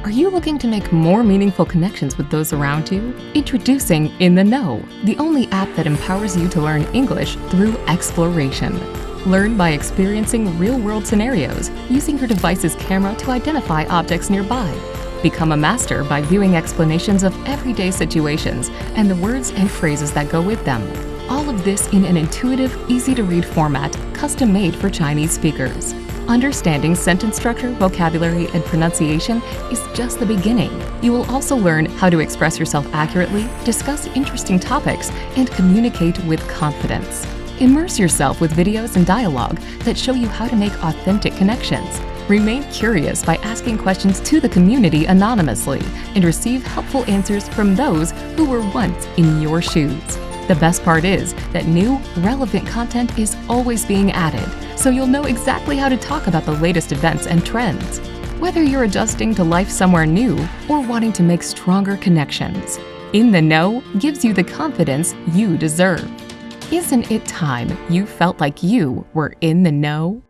Are you looking to make more meaningful connections with those around you? Introducing In the Know, the only app that empowers you to learn English through exploration. Learn by experiencing real-world scenarios, using your device's camera to identify objects nearby. Become a master by viewing explanations of everyday situations and the words and phrases that go with them. All of this in an intuitive, easy-to-read format, custom-made for Chinese speakers. Understanding sentence structure, vocabulary, and pronunciation is just the beginning. You will also learn how to express yourself accurately, discuss interesting topics, and communicate with confidence. Immerse yourself with videos and dialogue that show you how to make authentic connections. Remain curious by asking questions to the community anonymously and receive helpful answers from those who were once in your shoes. The best part is that new, relevant content is always being added, so you'll know exactly how to talk about the latest events and trends. Whether you're adjusting to life somewhere new or wanting to make stronger connections, In the Know gives you the confidence you deserve. Isn't it time you felt like you were in the know?